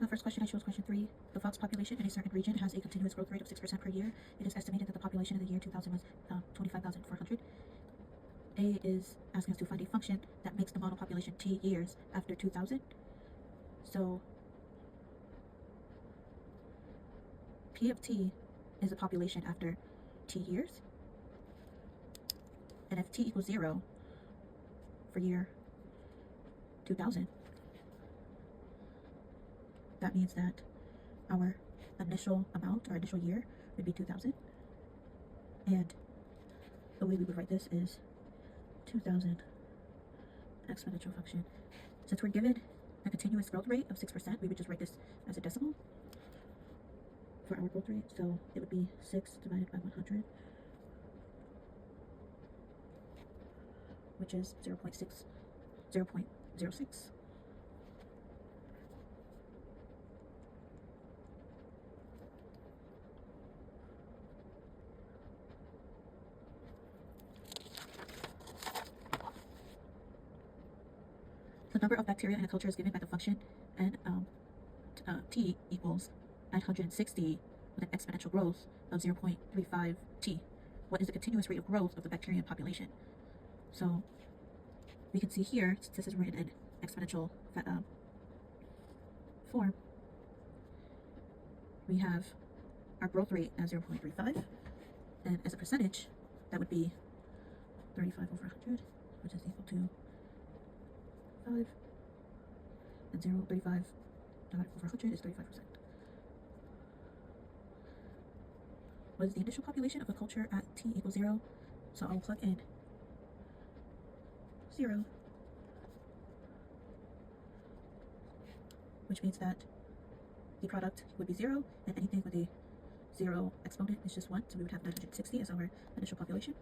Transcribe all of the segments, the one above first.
The first question I chose, question 3. The fox population in a certain region has a continuous growth rate of 6% per year. It is estimated that the population in the year 2000 was 25,400. A is asking us to find a function that makes the model population t years after 2000. So P of t is a population after t years. And if t equals 0 for year 2000, that means that our initial amount, our initial year, would be 2000. And the way we would write this is 2000 exponential function. Since we're given a continuous growth rate of 6%, we would just write this as a decimal for our growth rate. So it would be 6 divided by 100, which is 0.06. The number of bacteria in a culture is given by the function and t equals 960 with an exponential growth of 0.35 t. What is the continuous rate of growth of the bacterium population? So we can see here, since this is written in exponential form, we have our growth rate as 0.35, and as a percentage, that would be 35 over 100, which is equal to 5, and 0.35 divided over 100 is 35%. What is the initial population of a culture at t equals 0? So I'll plug in 0, which means that the product would be 0, and anything with a 0 exponent is just 1, so we would have 960 as our initial population.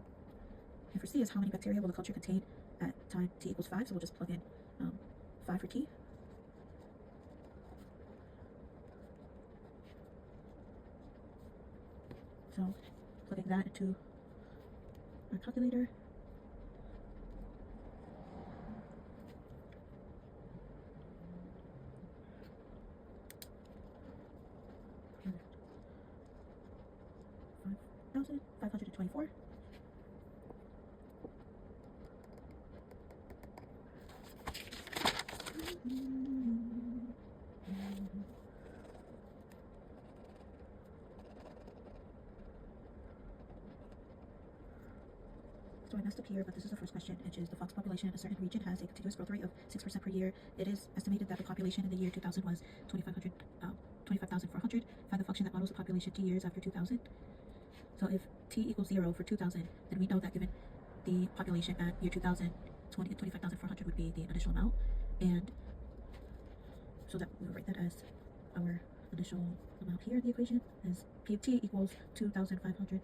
And for C is how many bacteria will the culture contain at time t equals 5, so we'll just plug in 5 for t. So plugging that into our calculator, $5,524. So I messed up here, but this is the first question, which is the fox population in a certain region has a continuous growth rate of 6% per year. It is estimated that the population in the year 2000 was 25,400. Find the function that models the population t years after 2000. So if t equals 0 for 2000, then we know that given the population at year 2000, 25,400 would be the initial amount, and so that we would write that as our initial amount here in the equation is P of t equals 25,400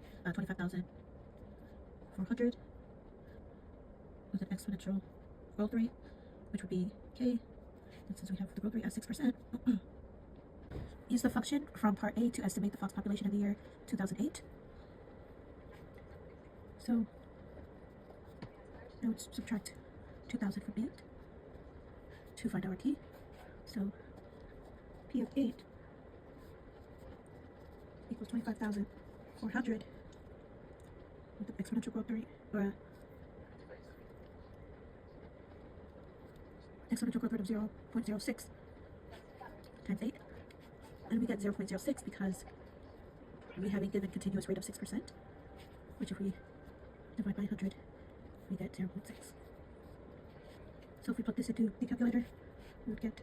with an exponential growth rate, which would be k, and since we have the growth rate at 6%, use the function from part A to estimate the fox population in the year 2008. So I would subtract 2,000 from 8 to find our t. So P of 8 equals 25,400 with an exponential growth rate, or exponential growth rate of 0.06 times 8. And we get 0.06 because we have a given continuous rate of 6%, which if we divide by 100, we get 0.6. So if we put this into the calculator, we would get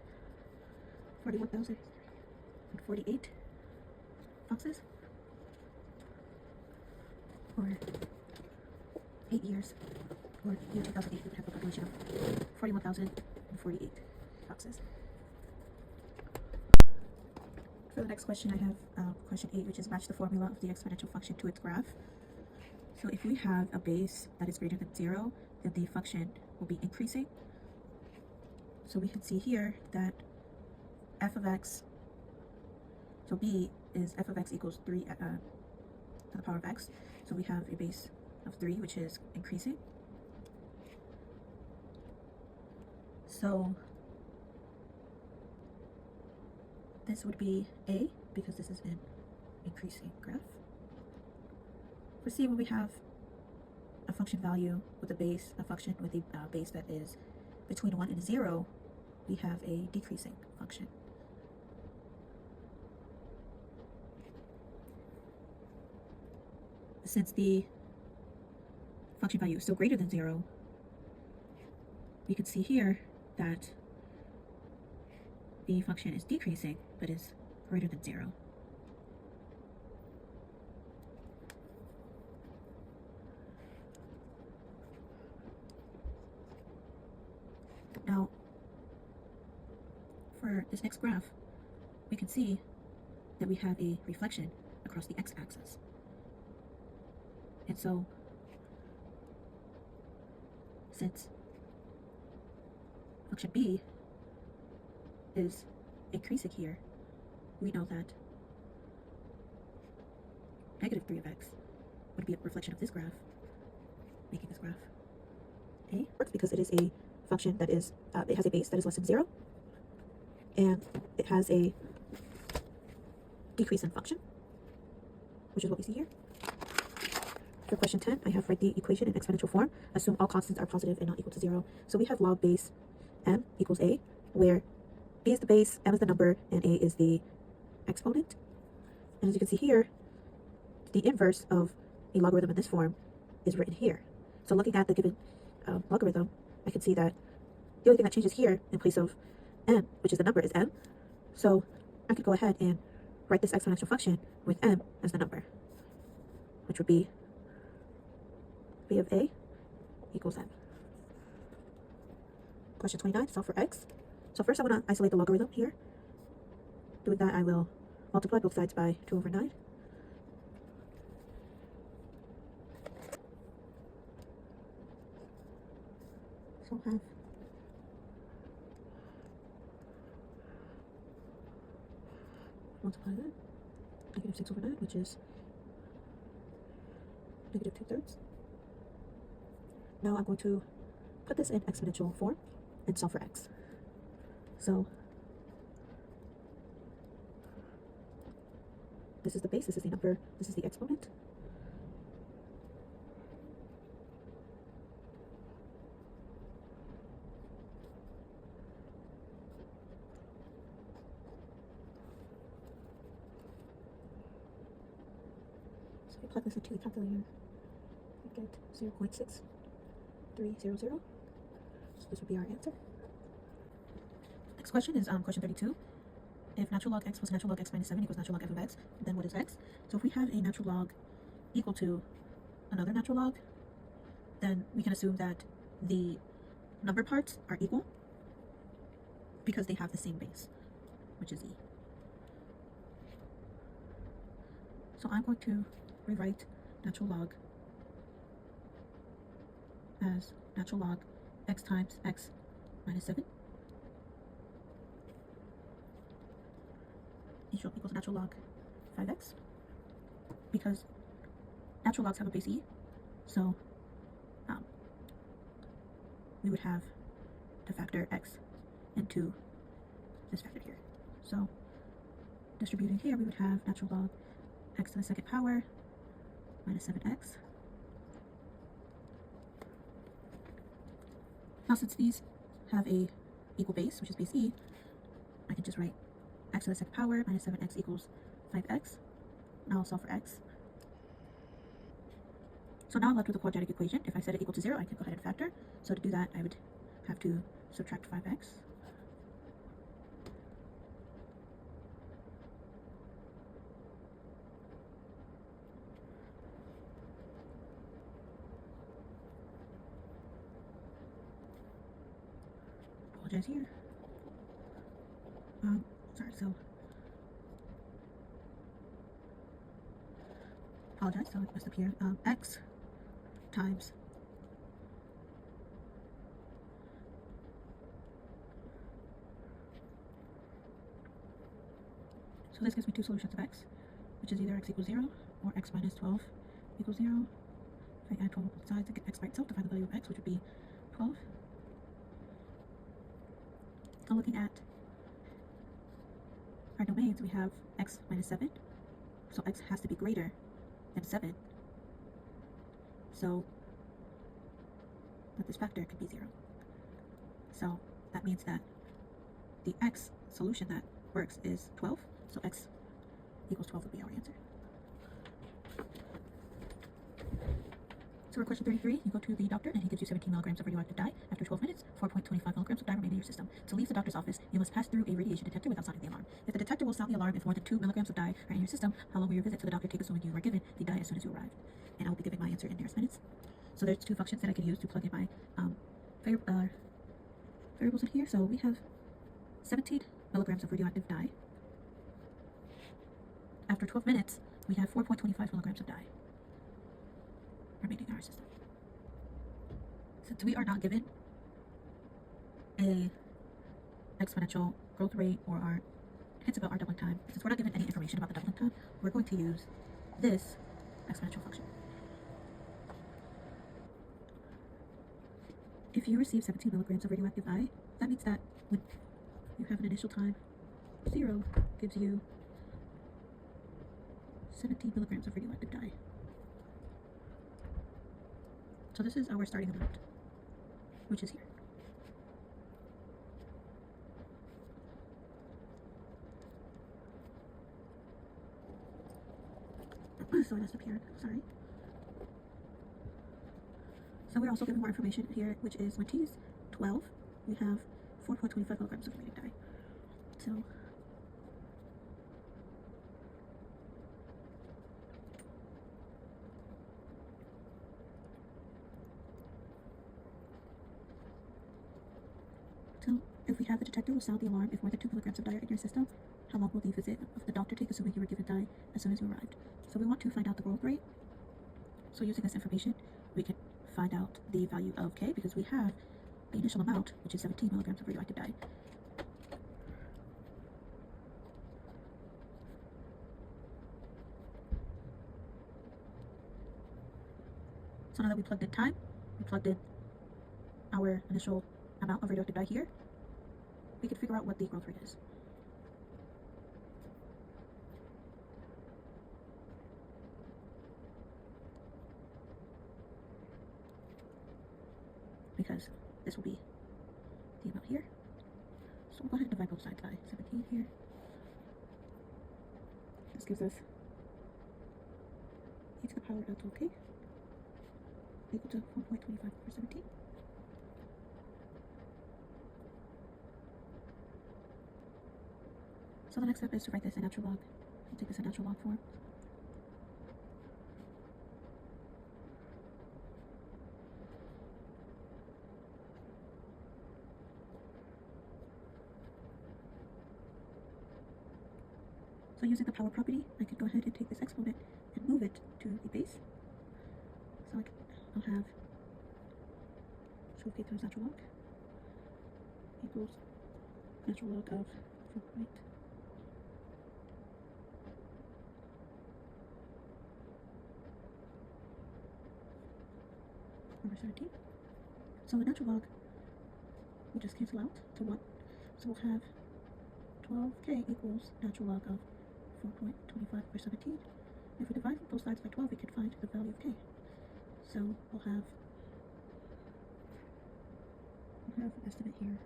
41,048 foxes, or 8 years, or year 2008, we would have a population of 41,048 foxes. For the next question, I have question 8, which is match the formula of the exponential function to its graph. So if we have a base that is greater than 0, then the function will be increasing. So we can see here that f of x, so b is f of x equals 3 to the power of x. So we have a base of 3, which is increasing. So this would be A, because this is an increasing graph. For C, when we have a function value with a base, a function with a base that is between 1 and 0, we have a decreasing function. Since the function value is still greater than 0, we can see here that the function is decreasing but is greater than 0. Now, for this next graph, we can see that we have a reflection across the x-axis. And so, since function b is increasing here, we know that negative 3 of x would be a reflection of this graph, making this graph A. Works because it is a function that is, it has a base that is less than 0, and it has a decrease in function, which is what we see here. For question 10, I have write the equation in exponential form. Assume all constants are positive and not equal to 0. So we have log base m equals a, where b is the base, m is the number, and a is the exponent. And as you can see here, the inverse of a logarithm in this form is written here. So looking at the given logarithm, I can see that the only thing that changes here in place of m, which is the number, is m. So I could go ahead and write this exponential function with m as the number, which would be b of a equals m. Question 29, solve for x. So first I want to isolate the logarithm here. Doing that, I will multiply both sides by 2 over 9. So I'll have multiply that, negative 6 over 9, which is negative 2/3. Now I'm going to put this in exponential form and solve for x. So this is the base, this is the number, this is the exponent. So if you plug this into the calculator, you get 0.6300. So this would be our answer. Next question is question 32. If natural log x plus natural log x minus 7 equals natural log f of x, then what is x? So if we have a natural log equal to another natural log, then we can assume that the number parts are equal because they have the same base, which is e. So I'm going to rewrite natural log as natural log x times x minus 7 equals natural log 5x, because natural logs have a base e, so we would have to factor x into this factor here. So distributing here, we would have natural log x to the second power minus 7x. Now since these have a equal base, which is base e, I can just write x to the second power minus 7x equals 5x. Now I'll solve for x. So now I'm left with a quadratic equation. If I set it equal to 0, I can go ahead and factor. So to do that, I would have to subtract 5x. Apologize here. Sorry, so apologize, so it messed up here. X times so this gives me two solutions of x, which is either x equals 0 or x minus 12 equals 0. If I add 12 on both sides, I get x by itself to find the value of x, which would be 12. Now looking at our domains, we have x minus 7, so x has to be greater than 7, so that this factor could be 0. So that means that the x solution that works is 12, so x equals 12 would be our answer. So for question 33, you go to the doctor and he gives you 17 milligrams of radioactive dye. After 12 minutes, 4.25 milligrams of dye remain in your system. To leave the doctor's office, you must pass through a radiation detector without sounding the alarm. If the detector will sound the alarm if more than 2 milligrams of dye are in your system, how long will your visit to the doctor take, assuming you were given the dye as soon as you arrived? And I will be giving my answer in nearest minutes. So there's two functions that I can use to plug in my variables in here. So we have 17 milligrams of radioactive dye. After 12 minutes, we have 4.25 milligrams of dye remaining in our system. Since we are not given a exponential growth rate or our hints about our doubling time, since we're not given any information about the doubling time, we're going to use this exponential function. If you receive 17 milligrams of radioactive dye, that means that when you have an initial time 0 gives you 17 milligrams of radioactive dye. So this is our starting amount, which is here. So it has appeared, sorry. So we're also given more information here, which is when t is 12, we have 4.25 milligrams of remaining dye. So if we have the detector will sound the alarm if more than 2 milligrams of dye are in your system, how long will the visit of the doctor take, assuming you were given dye as soon as you arrived? So we want to find out the growth rate. So using this information, we can find out the value of k, because we have the initial amount, which is 17 milligrams of radioactive dye. So now that we plugged in time, we plugged in our initial amount of radioactive dye here, we can figure out what the growth rate is. Because this will be the amount here. So we'll go ahead and divide both sides by 17 here. This gives us e to the power of 12k equal to 1.25 over 17. So the next step is to write this in natural log. We'll take this in natural log form. So using the power property, I can go ahead and take this exponent and move it to the base. So I'll have 12k times natural log equals natural log of 4. Over 17. So the natural log will just cancel out to 1. So we'll have 12k equals natural log of 4.25 over 17. If we divide both sides by 12, we can find the value of k. So we'll have an estimate here.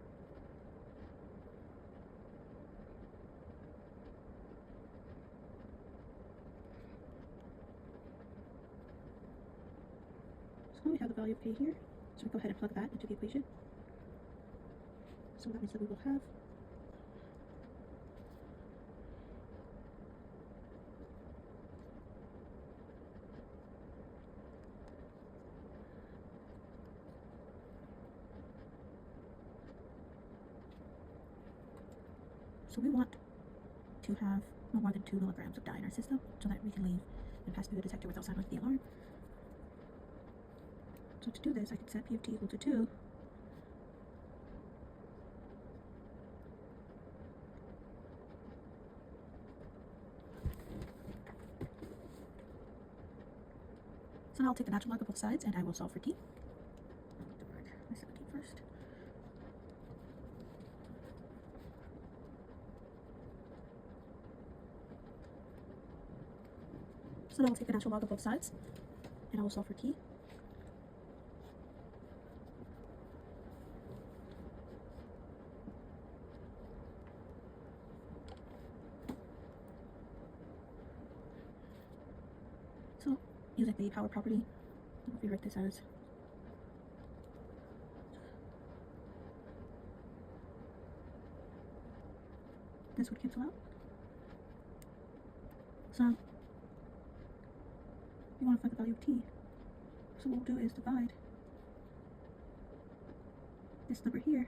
So now we have the value of k here. So we go ahead and plug that into the equation. So that means that we will have So we want to have no more than 2 milligrams of dye in our system so that we can leave and pass through the detector without sounding the alarm. So to do this, I can set p of t equal to 2. So now I'll take the natural log of both sides and I will solve for t. I'll mark my 17 first. So now I'll take the natural log of both sides, and I will solve for t. So, using the power property, if we write this as this would cancel out. So, we want to find the value of t. So what we'll do is divide this number here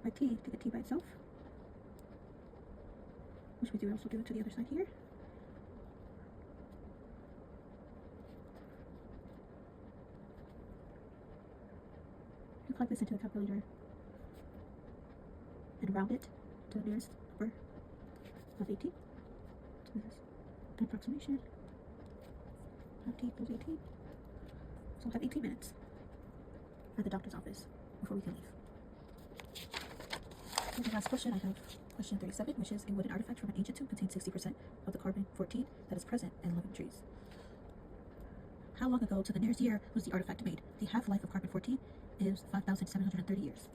by t to get t by itself, which means we would also do it to the other side here. You plug this into the calculator and round it to the nearest number of 18. So this is an approximation of t equals 18. So we'll have 18 minutes at the doctor's office before we can leave. For the last question, I have question 37, which is: a wooden artifact from an ancient tomb contains 60% of the carbon-14 that is present in living trees. How long ago to the nearest year was the artifact made? The half-life of carbon-14 is 5,730 years.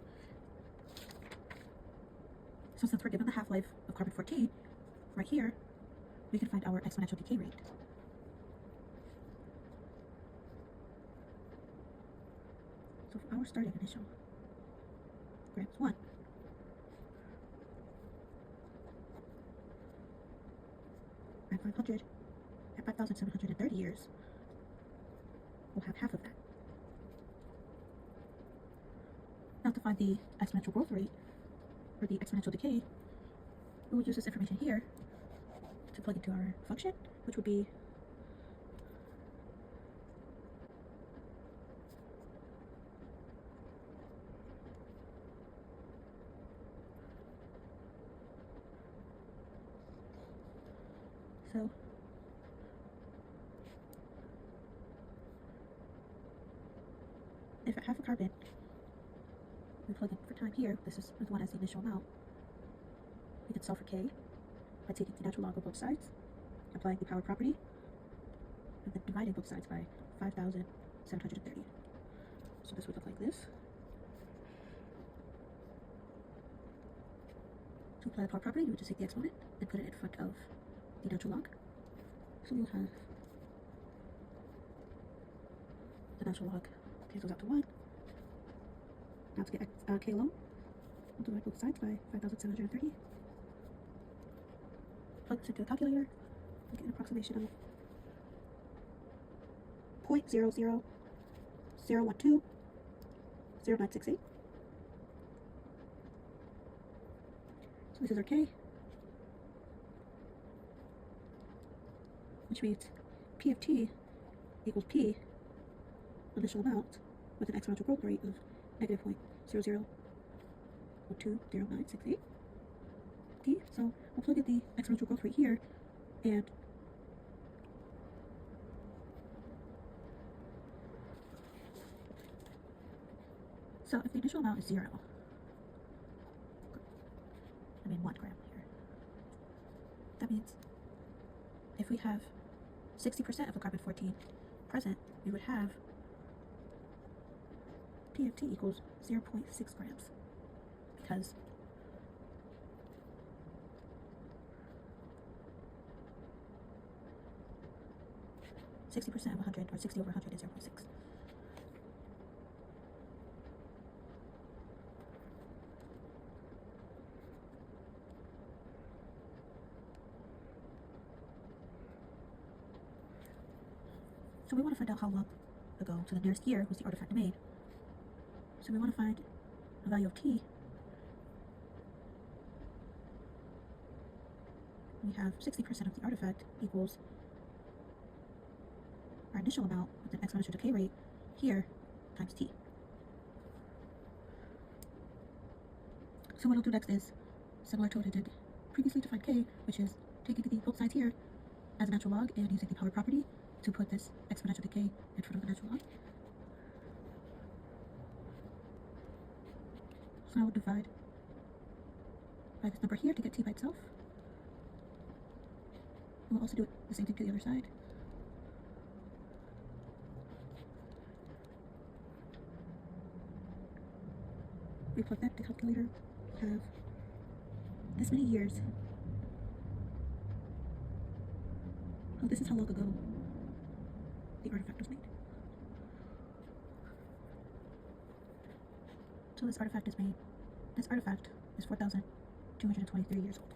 So since we're given the half-life of carbon-14, right here, we can find our exponential decay rate. So for our starting initial, grams 1, at 5,730 years, we'll have half of that. Now to find the exponential growth rate, or the exponential decay, we will use this information here to plug into our function, which would be so if at half a carbon we plug in for time here, this is the one as the initial amount, we can solve for k by taking the natural log of both sides, applying the power property, and then dividing both sides by 5,730. So this would look like this. To apply the power property, you would just take the exponent and put it in front of the natural log. So you'll have the natural log cancels out to 1. Now to get k alone, we'll divide both sides by 5,730. Plug this into the calculator, and get an approximation of 0.000120968. So this is our k, which means p of t equals p, initial amount, with an exponential growth rate of negative 0.00120968 t. So we'll plug in the exponential growth rate here, and so if the initial amount is 0, 1 gram here, that means if we have 60% of the carbon-14 present, we would have P of t equals 0.6 grams, because %60 of 100, or 60 over 100 is 0.6. So we want to find out how long ago to the nearest year was the artifact made. So we want to find a value of t. We have 60% of the artifact equals our initial amount with an exponential decay rate here times t. So what I'll do next is similar to what I did previously to find k, which is taking the both sides here as a natural log and using the power property to put this exponential decay in front of the natural log. So I will divide by this number here to get t by itself. We'll also do the same thing to the other side. We plug that, the calculator have this many years. Oh, this is how long ago the artifact was made. So this artifact is 4,223 years old.